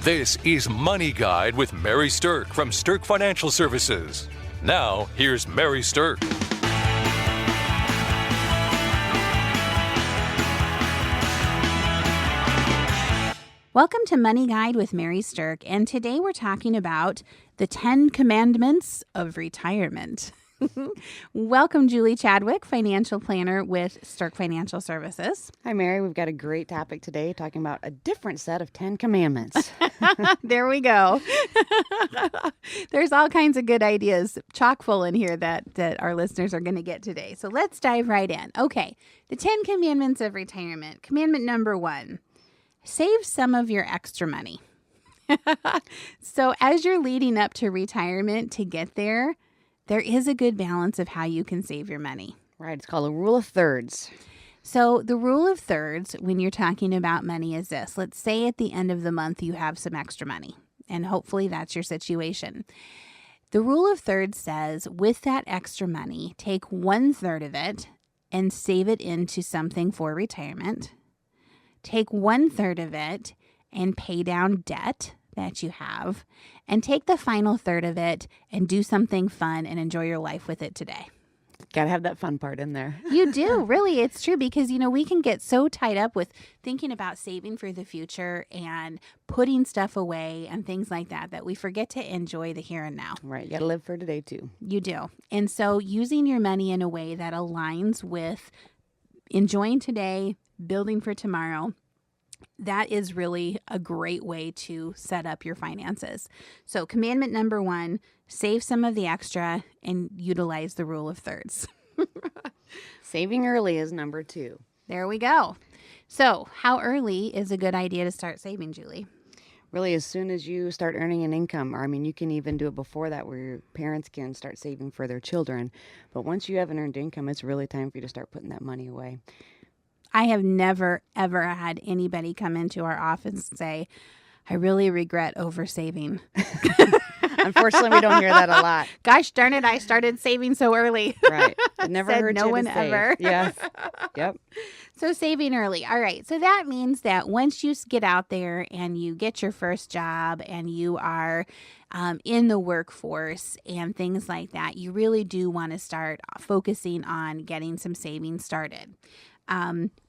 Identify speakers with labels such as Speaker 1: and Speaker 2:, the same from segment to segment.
Speaker 1: This is Money Guide with Mary Sterk from Sterk Financial Services. Now, here's Mary Sterk.
Speaker 2: Welcome to Money Guide with Mary Sterk, and today we're talking about the 10 Commandments of Retirement. Welcome, Julie Chadwick, financial planner with Sterk Financial Services.
Speaker 3: Hi, Mary. We've got a great topic today talking about a different set of 10 commandments.
Speaker 2: There we go. There's all kinds of good ideas chock full in here that our listeners are going to get today. So let's dive right in. Okay, the 10 Commandments of Retirement. Commandment number 1, save some of your extra money. So as you're leading up to retirement to get there is a good balance of how you can save your money.
Speaker 3: Right. It's called a rule of thirds.
Speaker 2: So the rule of thirds when you're talking about money is this. Let's say at the end of the month you have some extra money, and hopefully that's your situation. The rule of thirds says with that extra money, take 1/3 of it and save it into something for retirement. Take 1/3 of it and pay down debt that you have, and take the final third of it and do something fun and enjoy your life with it today.
Speaker 3: Got to have that fun part in there.
Speaker 2: You do. Really, it's true because, we can get so tied up with thinking about saving for the future and putting stuff away and things like that we forget to enjoy the here and now.
Speaker 3: Right. You got to live for today, too.
Speaker 2: You do. And so using your money in a way that aligns with enjoying today, building for tomorrow, that is really a great way to set up your finances. So commandment number 1, save some of the extra and utilize the rule of thirds.
Speaker 3: Saving early is number 2.
Speaker 2: There we go. So how early is a good idea to start saving, Julie?
Speaker 3: Really, as soon as you start earning an income, or you can even do it before that where your parents can start saving for their children. But once you have an earned income, it's really time for you to start putting that money away.
Speaker 2: I have never, ever had anybody come into our office and say, I really regret oversaving.
Speaker 3: Unfortunately, we don't hear that a lot.
Speaker 2: Gosh darn it, I started saving so early.
Speaker 3: Right. It never
Speaker 2: Said
Speaker 3: hurt
Speaker 2: no
Speaker 3: you
Speaker 2: one
Speaker 3: to save.
Speaker 2: ever.
Speaker 3: Yes. Yep.
Speaker 2: So saving early. All right. So that means that once you get out there and you get your first job and you are in the workforce and things like that, you really do want to start focusing on getting some savings started.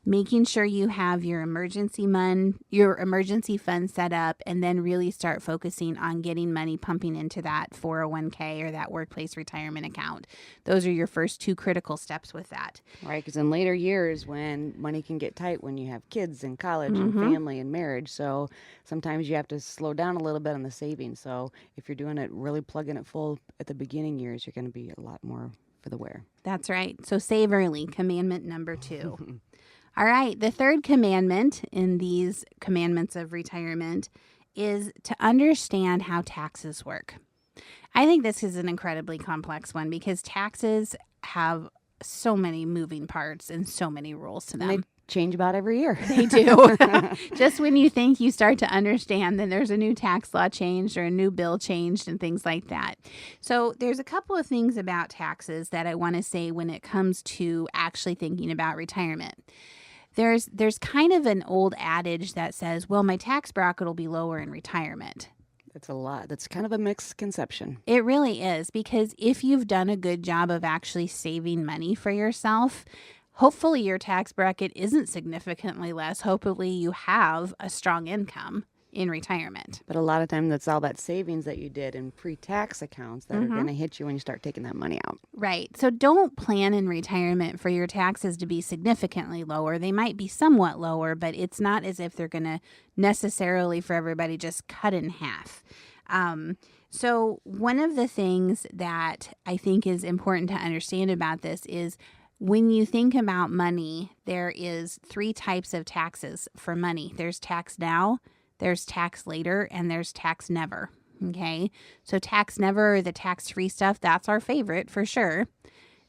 Speaker 2: Making sure you have your emergency fund set up, and then really start focusing on getting money pumping into that 401k or that workplace retirement account. Those are your first 2 critical steps with that.
Speaker 3: Right, because in later years when money can get tight when you have kids and college and family and marriage, so sometimes you have to slow down a little bit on the savings. So if you're doing it, really plugging it full at the beginning years, you're going to be a lot more for the wear.
Speaker 2: That's right. So save early, commandment number 2. All right. The third commandment in these commandments of retirement is to understand how taxes work. I think this is an incredibly complex one because taxes have so many moving parts and so many rules to them.
Speaker 3: They change about every year.
Speaker 2: They do. Just when you think you start to understand, then there's a new tax law changed or a new bill changed and things like that. So there's a couple of things about taxes that I want to say when it comes to actually thinking about retirement. There's kind of an old adage that says, well, my tax bracket will be lower in retirement.
Speaker 3: That's a lot. That's kind of a misconception.
Speaker 2: It really is, because if you've done a good job of actually saving money for yourself, hopefully your tax bracket isn't significantly less. Hopefully you have a strong income in retirement.
Speaker 3: But a lot of times that's all that savings that you did in pre-tax accounts that are going to hit you when you start taking that money out.
Speaker 2: Right. So don't plan in retirement for your taxes to be significantly lower. They might be somewhat lower, but it's not as if they're going to necessarily for everybody just cut in half. So one of the things that I think is important to understand about this is when you think about money, there is 3 types of taxes for money. There's tax now, there's tax later, and there's tax never. Okay. So tax never, or the tax-free stuff, that's our favorite for sure.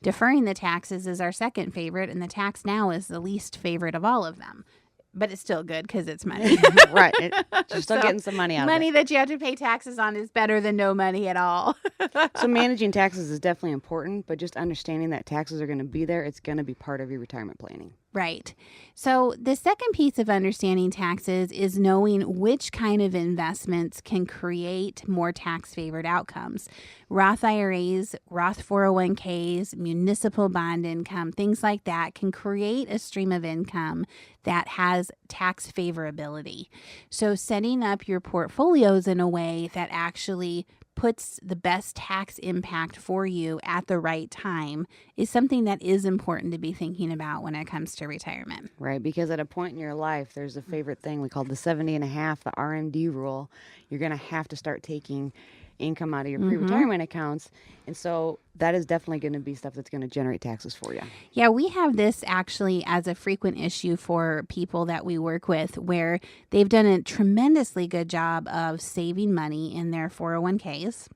Speaker 2: Deferring the taxes is our second favorite, and the tax now is the least favorite of all of them. But it's still good because it's money.
Speaker 3: Right. You're still getting some money out of it.
Speaker 2: Money that you have to pay taxes on is better than no money at all.
Speaker 3: So managing taxes is definitely important, but just understanding that taxes are going to be there, it's going to be part of your retirement planning.
Speaker 2: Right. So the second piece of understanding taxes is knowing which kind of investments can create more tax-favored outcomes. Roth IRAs, Roth 401ks, municipal bond income, things like that can create a stream of income that has tax favorability. So setting up your portfolios in a way that actually puts the best tax impact for you at the right time is something that is important to be thinking about when it comes to retirement.
Speaker 3: Right, because at a point in your life, there's a favorite thing we call the 70 and a half, the RMD rule. You're going to have to start taking income out of your pre-retirement accounts. And so that is definitely going to be stuff that's going to generate taxes for you.
Speaker 2: Yeah, we have this actually as a frequent issue for people that we work with where they've done a tremendously good job of saving money in their 401ks.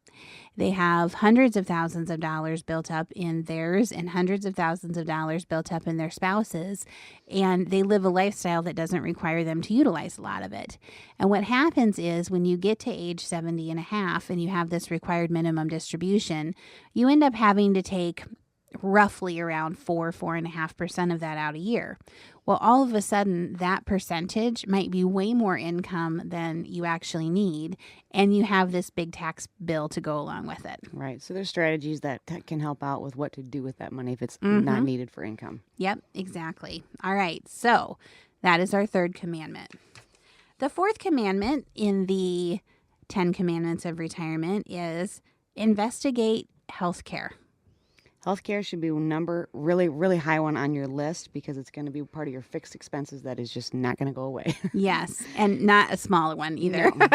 Speaker 2: They have hundreds of thousands of dollars built up in theirs and hundreds of thousands of dollars built up in their spouses. And they live a lifestyle that doesn't require them to utilize a lot of it. And what happens is when you get to age 70 and a half and you have this required minimum distribution, you end up having to take roughly around 4.5% of that out a year. Well, all of a sudden, that percentage might be way more income than you actually need, and you have this big tax bill to go along with it.
Speaker 3: Right. So there's strategies that can help out with what to do with that money if it's not needed for income.
Speaker 2: Yep, exactly. All right. So that is our third commandment. The fourth commandment in the 10 Commandments of Retirement is investigate healthcare.
Speaker 3: Healthcare should be really high one on your list because it's going to be part of your fixed expenses that is just not going to go away.
Speaker 2: Yes, and not a smaller one either.
Speaker 3: No,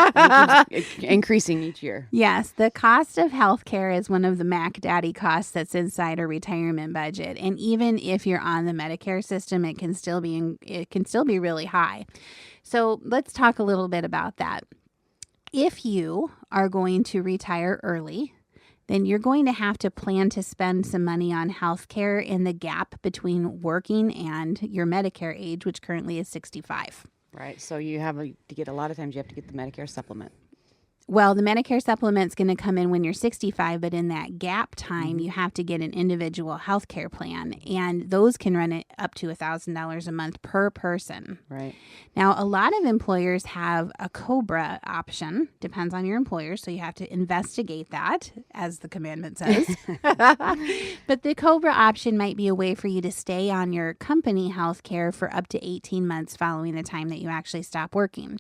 Speaker 3: it keeps increasing each year.
Speaker 2: Yes, the cost of healthcare is one of the Mac Daddy costs that's inside a retirement budget, and even if you're on the Medicare system, it can still be really high. So let's talk a little bit about that. If you are going to retire early, then you're going to have to plan to spend some money on health care in the gap between working and your Medicare age, which currently is 65.
Speaker 3: Right. So you have to get a lot of times you have to get the Medicare supplement.
Speaker 2: Well, the Medicare supplement's going to come in when you're 65, but in that gap time, you have to get an individual health care plan, and those can run it up to $1,000 a month per person.
Speaker 3: Right.
Speaker 2: Now, a lot of employers have a COBRA option, depends on your employer, so you have to investigate that, as the commandment says. But the COBRA option might be a way for you to stay on your company health care for up to 18 months following the time that you actually stop working,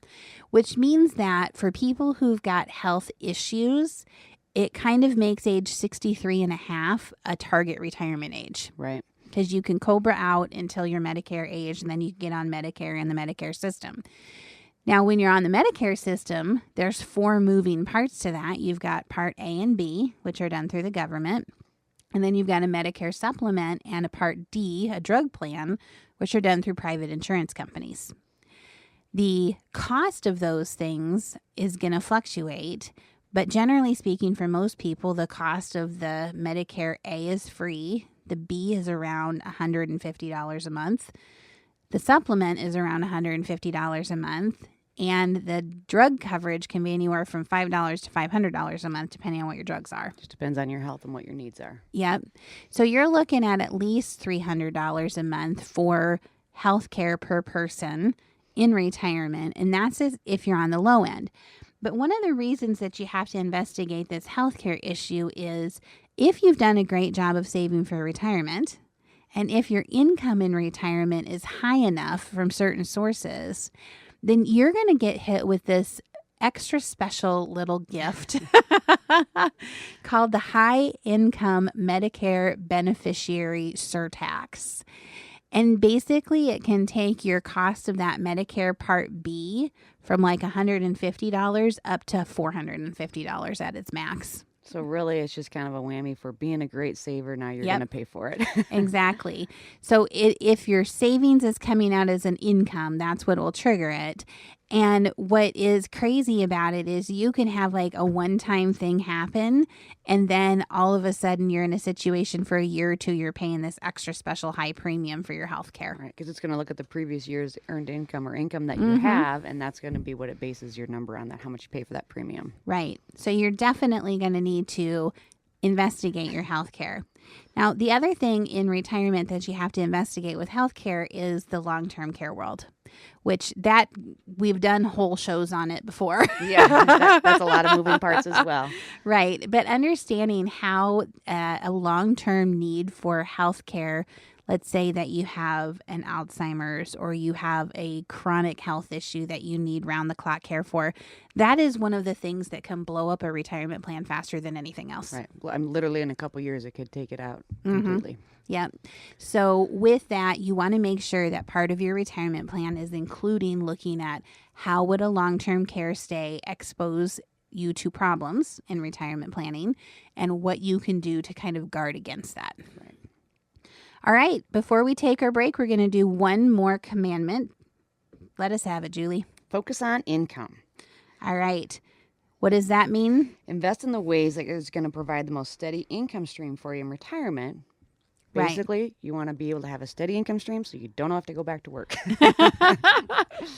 Speaker 2: which means that for people who've got health issues, it kind of makes age 63 and a half a target retirement age.
Speaker 3: Right.
Speaker 2: Because you can COBRA out until your Medicare age, and then you can get on Medicare and the Medicare system. Now, when you're on the Medicare system, there's 4 moving parts to that. You've got Part A and B, which are done through the government. And then you've got a Medicare supplement and a Part D, a drug plan, which are done through private insurance companies. The cost of those things is going to fluctuate, but generally speaking, for most people, the cost of the Medicare A is free. The B is around $150 a month. The supplement is around $150 a month. And the drug coverage can be anywhere from $5 to $500 a month, depending on what your drugs are.
Speaker 3: Just depends on your health and what your needs are.
Speaker 2: Yep. So you're looking at least $300 a month for health care per person in retirement, and that's if you're on the low end. But one of the reasons that you have to investigate this healthcare issue is if you've done a great job of saving for retirement, and if your income in retirement is high enough from certain sources, then you're going to get hit with this extra special little gift called the High Income Medicare Beneficiary Surtax. And basically, it can take your cost of that Medicare Part B from like $150 up to $450 at its max.
Speaker 3: So really, it's just kind of a whammy for being a great saver. Now you're going to pay for it.
Speaker 2: Exactly. So if your savings is coming out as an income, that's what will trigger it. And what is crazy about it is you can have like a one-time thing happen, and then all of a sudden you're in a situation for a year or two, you're paying this extra special high premium for your health care.
Speaker 3: Right, because it's going to look at the previous year's earned income or income that you have, and that's going to be what it bases your number on, that how much you pay for that premium.
Speaker 2: Right. So you're definitely going to need to investigate your health care. Now, the other thing in retirement that you have to investigate with healthcare is the long-term care world, which that we've done whole shows on it before.
Speaker 3: Yeah, that's a lot of moving parts as well.
Speaker 2: Right. But understanding how a long-term need for healthcare, let's say that you have an Alzheimer's or you have a chronic health issue that you need round-the-clock care for, that is one of the things that can blow up a retirement plan faster than anything else.
Speaker 3: Right. Well, I'm literally in a couple years, it could take it out completely.
Speaker 2: Yeah. So with that, you want to make sure that part of your retirement plan is including looking at how would a long-term care stay expose you to problems in retirement planning and what you can do to kind of guard against that.
Speaker 3: Right.
Speaker 2: All right. Before we take our break, we're going to do one more commandment. Let us have it, Julie.
Speaker 3: Focus on income.
Speaker 2: All right. What does that mean?
Speaker 3: Invest in the ways that is going to provide the most steady income stream for you in retirement.
Speaker 2: Right.
Speaker 3: Basically, you want to be able to have a steady income stream so you don't have to go back to work.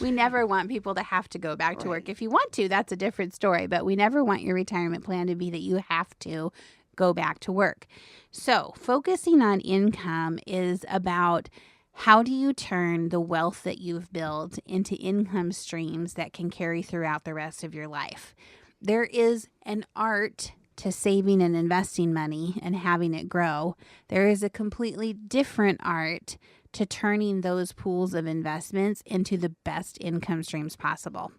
Speaker 2: We never want people to have to go back to work. If you want to, that's a different story. But we never want your retirement plan to be that you have to go back to work. So focusing on income is about how do you turn the wealth that you've built into income streams that can carry throughout the rest of your life. There is an art to saving and investing money and having it grow. There is a completely different art to turning those pools of investments into the best income streams possible.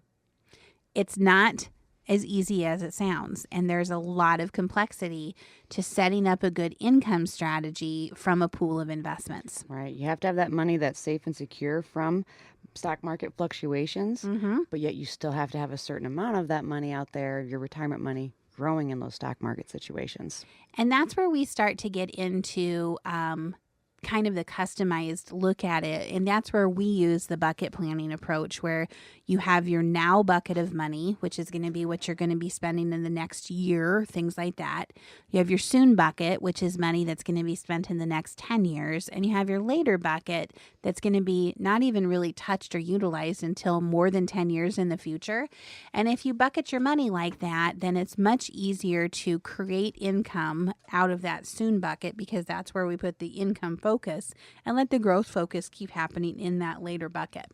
Speaker 2: It's not as easy as it sounds, and there's a lot of complexity to setting up a good income strategy from a pool of investments.
Speaker 3: Right. You have to have that money that's safe and secure from stock market fluctuations, but yet you still have to have a certain amount of that money out there, your retirement money, growing in those stock market situations.
Speaker 2: And that's where we start to get into kind of the customized look at it. And that's where we use the bucket planning approach, where you have your now bucket of money, which is going to be what you're going to be spending in the next year, things like that. You have your soon bucket, which is money that's going to be spent in the next 10 years. And you have your later bucket that's going to be not even really touched or utilized until more than 10 years in the future. And if you bucket your money like that, then it's much easier to create income out of that soon bucket, because that's where we put the income focus and let the growth focus keep happening in that later bucket.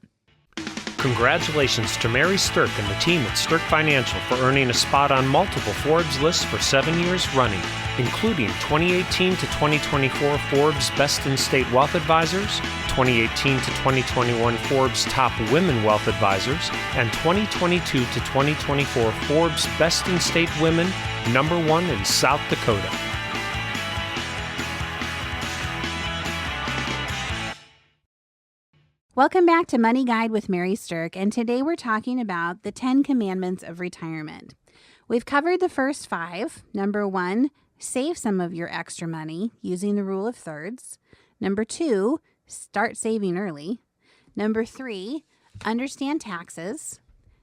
Speaker 4: Congratulations to Mary Sterk and the team at Sterk Financial for earning a spot on multiple Forbes lists for 7 years running, including 2018 to 2024 Forbes Best in State Wealth Advisors, 2018 to 2021 Forbes Top Women Wealth Advisors, and 2022 to 2024 Forbes Best in State Women, #1 in South Dakota.
Speaker 2: Welcome back to Money Guide with Mary Sterk, and today we're talking about the 10 commandments of retirement. We've covered the first 5. Number 1, save some of your extra money using the rule of thirds. Number 2, start saving early. Number 3, understand taxes.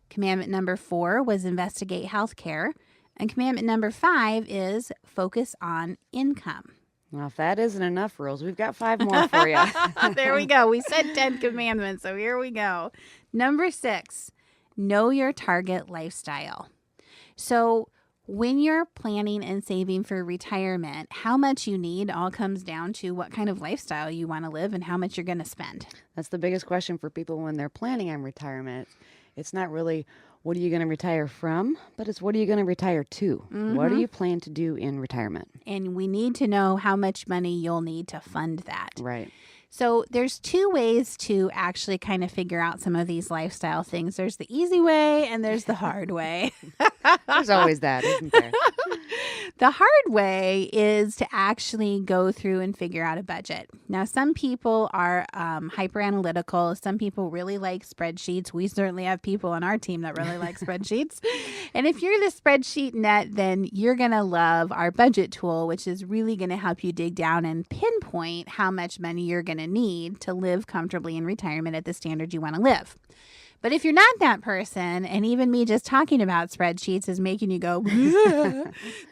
Speaker 2: Commandment number 4 was investigate healthcare. And commandment number 5 is focus on income.
Speaker 3: Well, if that isn't enough rules, we've got 5 more for you.
Speaker 2: There we go. We said 10 commandments, so here we go. Number 6, know your target lifestyle. So when you're planning and saving for retirement, how much you need all comes down to what kind of lifestyle you want to live and how much you're going to spend.
Speaker 3: That's the biggest question for people when they're planning on retirement. It's not really what are you going to retire from, but it's what are you going to retire to? What do you plan to do in retirement?
Speaker 2: And we need to know how much money you'll need to fund that.
Speaker 3: Right.
Speaker 2: So there's 2 ways to actually kind of figure out some of these lifestyle things. There's the easy way and there's the hard way.
Speaker 3: There's always that, isn't there?
Speaker 2: The hard way is to actually go through and figure out a budget. Now, some people are hyper analytical. Some people really like spreadsheets. We certainly have people on our team that really like spreadsheets. And if you're the spreadsheet nut, then you're going to love our budget tool, which is really going to help you dig down and pinpoint how much money you're going to need to live comfortably in retirement at the standard you want to live. But if you're not that person, and even me just talking about spreadsheets is making you go,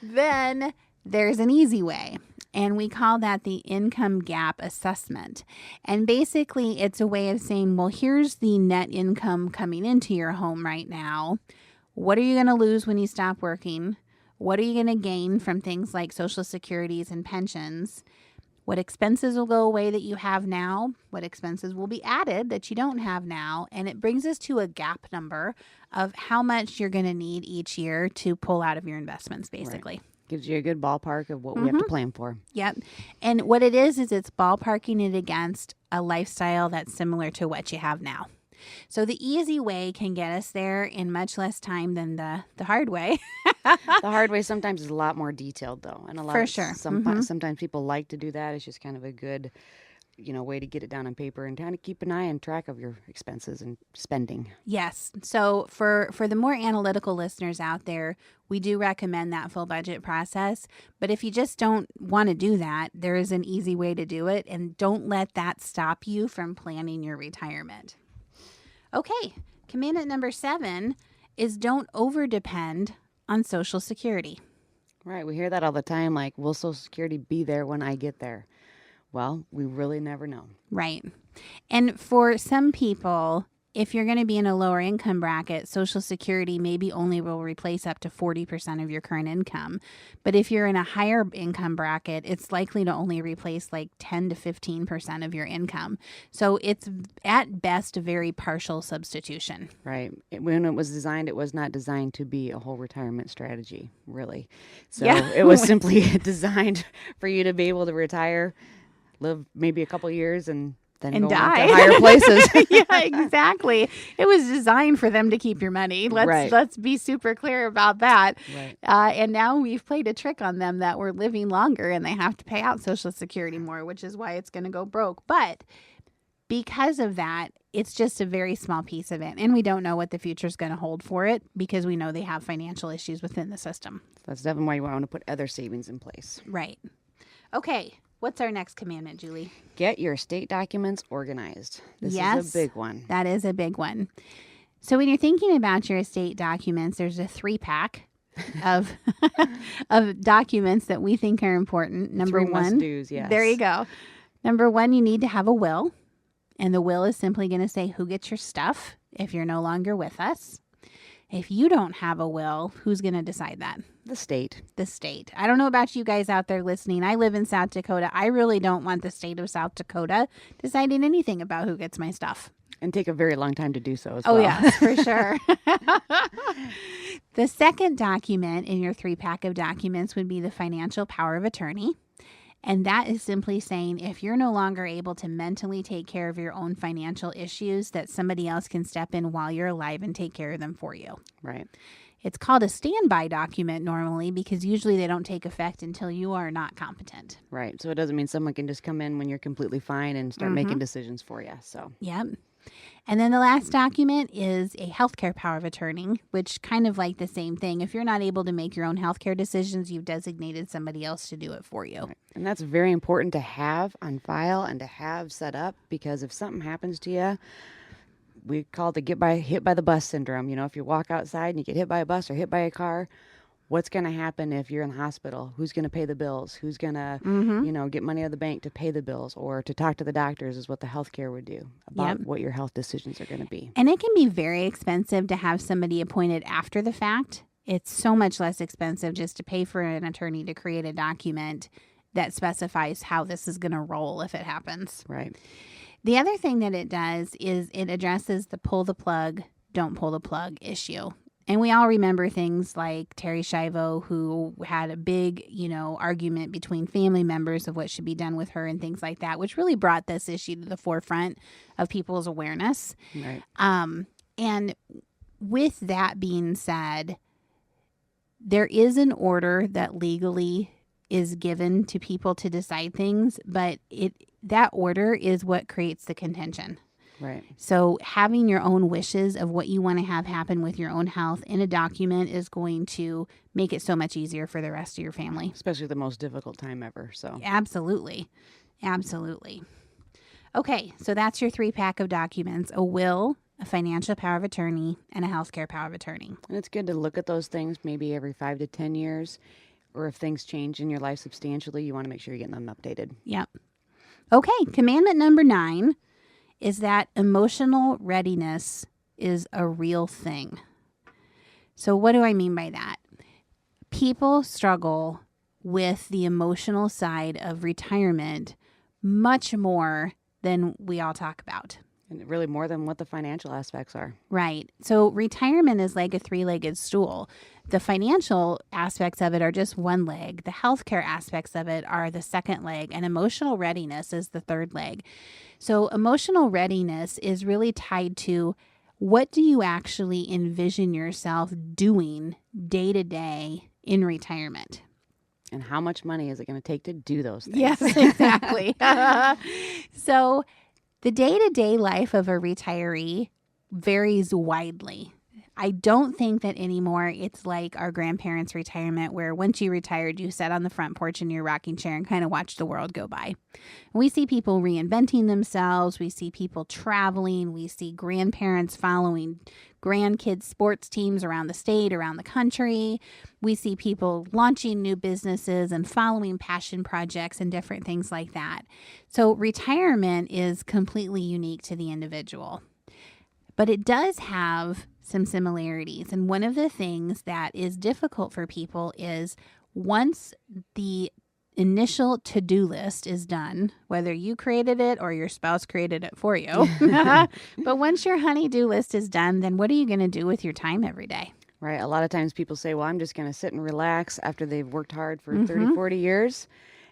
Speaker 2: then there's an easy way. And we call that the income gap assessment. And basically, it's a way of saying, well, here's the net income coming into your home right now. What are you going to lose when you stop working? What are you going to gain from things like Social Securities and pensions? What expenses will go away that you have now? What expenses will be added that you don't have now? And it brings us to a gap number of how much you're going to need each year to pull out of your investments, basically.
Speaker 3: Right. Gives you a good ballpark of what we have to plan for.
Speaker 2: Yep. And what it is it's ballparking it against a lifestyle that's similar to what you have now. So the easy way can get us there in much less time than the hard way.
Speaker 3: The hard way sometimes is a lot more detailed, though. And a lot
Speaker 2: For sure.
Speaker 3: Sometimes people like to do that. It's just kind of a good, way to get it down on paper and kind of keep an eye and track of your expenses and spending.
Speaker 2: Yes. So for the more analytical listeners out there, we do recommend that full budget process. But if you just don't want to do that, there is an easy way to do it. And don't let that stop you from planning your retirement. Okay, commandment number 7 is don't overdepend on Social Security.
Speaker 3: Right, we hear that all the time, like, will Social Security be there when I get there? Well, we really never know.
Speaker 2: Right. And for some people, if you're going to be in a lower income bracket, Social Security maybe only will replace up to 40% of your current income. But if you're in a higher income bracket, it's likely to only replace like 10 to 15% of your income. So it's at best a very partial substitution.
Speaker 3: Right. When it was designed, it was not designed to be a whole retirement strategy, really. So it was simply designed for you to be able to retire, live maybe a couple years, and go
Speaker 2: die
Speaker 3: on to higher places.
Speaker 2: Yeah, exactly. It was designed for them to keep your money. Let's be super clear about that.
Speaker 3: Right.
Speaker 2: And now we've played a trick on them that we're living longer and they have to pay out Social Security more, which is why it's going to go broke. But because of that, it's just a very small piece of it. And we don't know what the future is going to hold for it because we know they have financial issues within the system.
Speaker 3: That's definitely why you want to put other savings in place.
Speaker 2: Right. Okay. What's our next commandment, Julie?
Speaker 3: Get your estate documents organized. This is a big one.
Speaker 2: That is a big one. So when you're thinking about your estate documents, there's a 3-pack of of documents that we think are important. Number
Speaker 3: 3
Speaker 2: one,
Speaker 3: must-dos, yes.
Speaker 2: There you go. Number 1, you need to have a will. And the will is simply going to say who gets your stuff if you're no longer with us. If you don't have a will, who's going to decide that?
Speaker 3: The state.
Speaker 2: The state. I don't know about you guys out there listening. I live in South Dakota. I really don't want the state of South Dakota deciding anything about who gets my stuff.
Speaker 3: And take a very long time to do so as well.
Speaker 2: Oh, yes, for sure. The second document in your 3-pack of documents would be the financial power of attorney. And that is simply saying if you're no longer able to mentally take care of your own financial issues, that somebody else can step in while you're alive and take care of them for you.
Speaker 3: Right.
Speaker 2: It's called a standby document normally because usually they don't take effect until you are not competent.
Speaker 3: Right. So it doesn't mean someone can just come in when you're completely fine and start making decisions for you. So.
Speaker 2: Yep. And then the last document is a healthcare power of attorney, which kind of like the same thing. If you're not able to make your own healthcare decisions, you've designated somebody else to do it for you.
Speaker 3: Right. And that's very important to have on file and to have set up because if something happens to you, we call it the hit by the bus syndrome. You know, if you walk outside and you get hit by a bus or hit by a car, what's going to happen if you're in the hospital? Who's going to pay the bills? Who's going to, get money out of the bank to pay the bills or to talk to the doctors is what the healthcare would do about what your health decisions are going to be.
Speaker 2: And it can be very expensive to have somebody appointed after the fact. It's so much less expensive just to pay for an attorney to create a document that specifies how this is going to roll if it happens.
Speaker 3: Right.
Speaker 2: The other thing that it does is it addresses the pull the plug, don't pull the plug issue. And we all remember things like Terry Schiavo, who had a big, argument between family members of what should be done with her and things like that, which really brought this issue to the forefront of people's awareness.
Speaker 3: Right.
Speaker 2: And with that being said, there is an order that legally is given to people to decide things, but that order is what creates the contention.
Speaker 3: Right.
Speaker 2: So having your own wishes of what you want to have happen with your own health in a document is going to make it so much easier for the rest of your family.
Speaker 3: Especially the most difficult time ever. So
Speaker 2: Absolutely. Absolutely. Okay, so that's your 3-pack of documents: a will, a financial power of attorney, and a healthcare power of attorney.
Speaker 3: And it's good to look at those things maybe every 5 to 10 years. Or if things change in your life substantially, you want to make sure you're getting them updated.
Speaker 2: Yep. Okay, commandment number 9 is that emotional readiness is a real thing. So what do I mean by that? People struggle with the emotional side of retirement much more than we all talk about.
Speaker 3: And really more than what the financial aspects are.
Speaker 2: Right. So retirement is like a three-legged stool. The financial aspects of it are just one leg. The healthcare aspects of it are the second leg, and emotional readiness is the third leg. So emotional readiness is really tied to what do you actually envision yourself doing day to day in retirement?
Speaker 3: And how much money is it going to take to do those things?
Speaker 2: Yes, exactly. So the day-to-day life of a retiree varies widely. I don't think that anymore it's like our grandparents' retirement where once you retired, you sat on the front porch in your rocking chair and kind of watched the world go by. We see people reinventing themselves. We see people traveling. We see grandparents following grandkids' sports teams around the state, around the country. We see people launching new businesses and following passion projects and different things like that. So retirement is completely unique to the individual. But it does have some similarities. And one of the things that is difficult for people is once the initial to-do list is done, whether you created it or your spouse created it for you, but once your honey-do list is done, then what are you going to do with your time every day?
Speaker 3: Right. A lot of times people say, well, I'm just going to sit and relax after they've worked hard for 30, 40 years.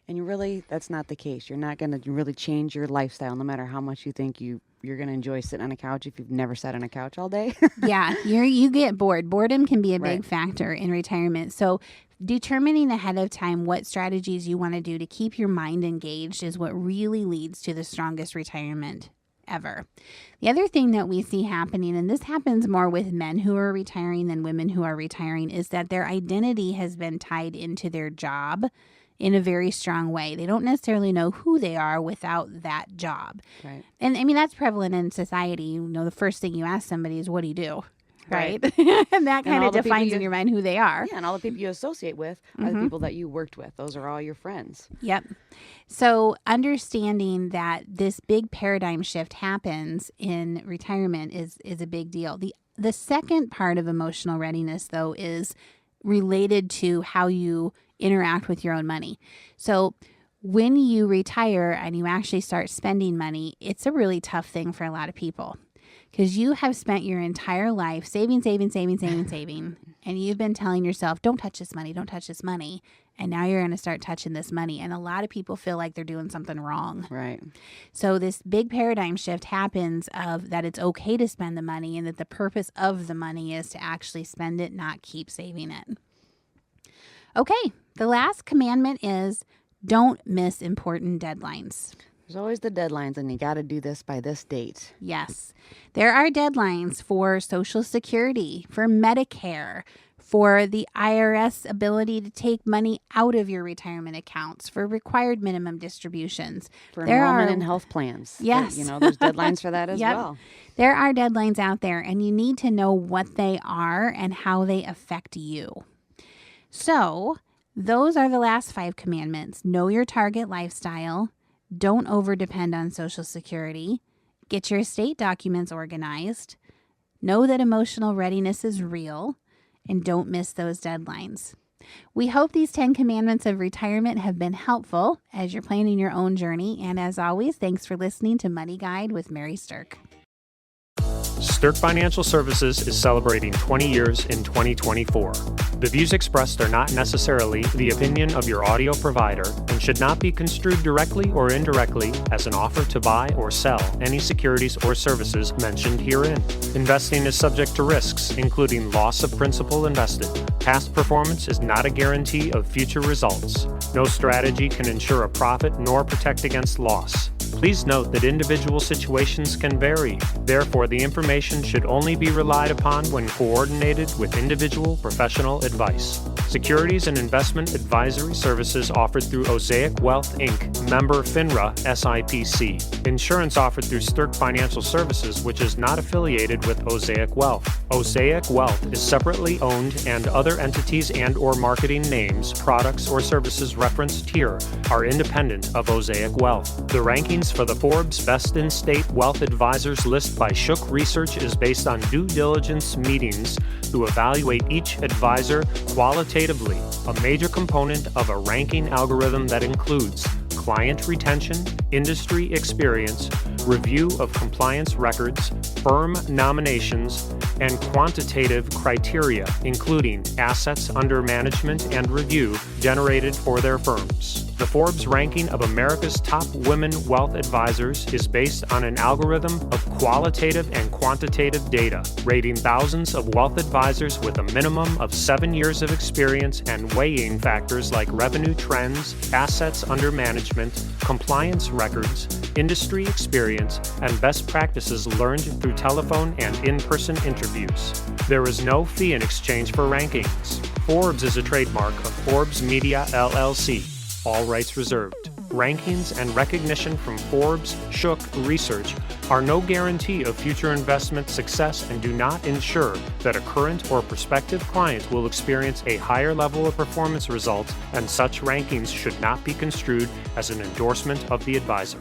Speaker 3: And really, that's not the case. You're not going to really change your lifestyle no matter how much you think you're going to enjoy sitting on a couch if you've never sat on a couch all day.
Speaker 2: Yeah, you get bored. Boredom can be a big factor in retirement. So determining ahead of time what strategies you want to do to keep your mind engaged is what really leads to the strongest retirement ever. The other thing that we see happening, and this happens more with men who are retiring than women who are retiring, is that their identity has been tied into their job in a very strong way. They don't necessarily know who they are without that job.
Speaker 3: Right.
Speaker 2: And I mean, that's prevalent in society. You know, the first thing you ask somebody is, what do you do? Right. And that kind of defines in your mind who they are.
Speaker 3: Yeah, and all the people you associate with are the people that you worked with. Those are all your friends.
Speaker 2: Yep. So understanding that this big paradigm shift happens in retirement is a big deal. The second part of emotional readiness, though, is related to how you interact with your own money. So when you retire and you actually start spending money, it's a really tough thing for a lot of people because you have spent your entire life saving, and you've been telling yourself, don't touch this money, don't touch this money. And now you're going to start touching this money. And a lot of people feel like they're doing something wrong.
Speaker 3: Right.
Speaker 2: So this big paradigm shift happens of that it's okay to spend the money and that the purpose of the money is to actually spend it, not keep saving it. Okay, the last commandment is don't miss important deadlines.
Speaker 3: There's always the deadlines, and you got to do this by this date.
Speaker 2: Yes, there are deadlines for Social Security, for Medicare, for the IRS ability to take money out of your retirement accounts, for required minimum distributions.
Speaker 3: For enrollment in health plans.
Speaker 2: Yes.
Speaker 3: There's deadlines for that as well.
Speaker 2: There are deadlines out there, and you need to know what they are and how they affect you. So those are the last 5 commandments. Know your target lifestyle. Don't over-depend on Social Security. Get your estate documents organized. Know that emotional readiness is real. And don't miss those deadlines. We hope these 10 commandments of retirement have been helpful as you're planning your own journey. And as always, thanks for listening to Money Guide with Mary Sterk.
Speaker 4: Sterk Financial Services is celebrating 20 years in 2024. The views expressed are not necessarily the opinion of your audio provider and should not be construed directly or indirectly as an offer to buy or sell any securities or services mentioned herein. Investing is subject to risks, including loss of principal invested. Past performance is not a guarantee of future results. No strategy can ensure a profit nor protect against loss. Please note that individual situations can vary. Therefore, the information should only be relied upon when coordinated with individual professional advice. Securities and investment advisory services offered through Osaic Wealth, Inc., Member FINRA SIPC. Insurance offered through Sterk Financial Services, which is not affiliated with Osaic Wealth. Osaic Wealth is separately owned, and other entities and/or marketing names, products, or services referenced here are independent of Osaic Wealth. The rankings for the Forbes Best in State Wealth Advisors list by Shook Research is based on due diligence meetings to evaluate each advisor qualitatively, a major component of a ranking algorithm that includes client retention, industry experience, review of compliance records, firm nominations, and quantitative criteria, including assets under management and review generated for their firms. The Forbes ranking of America's top women wealth advisors is based on an algorithm of qualitative and quantitative data, rating thousands of wealth advisors with a minimum of 7 years of experience and weighing factors like revenue trends, assets under management, compliance records, industry experience, and best practices learned through telephone and in-person interviews. There is no fee in exchange for rankings. Forbes is a trademark of Forbes Media LLC. All rights reserved. Rankings and recognition from Forbes Shook Research are no guarantee of future investment success and do not ensure that a current or prospective client will experience a higher level of performance results, and such rankings should not be construed as an endorsement of the advisor.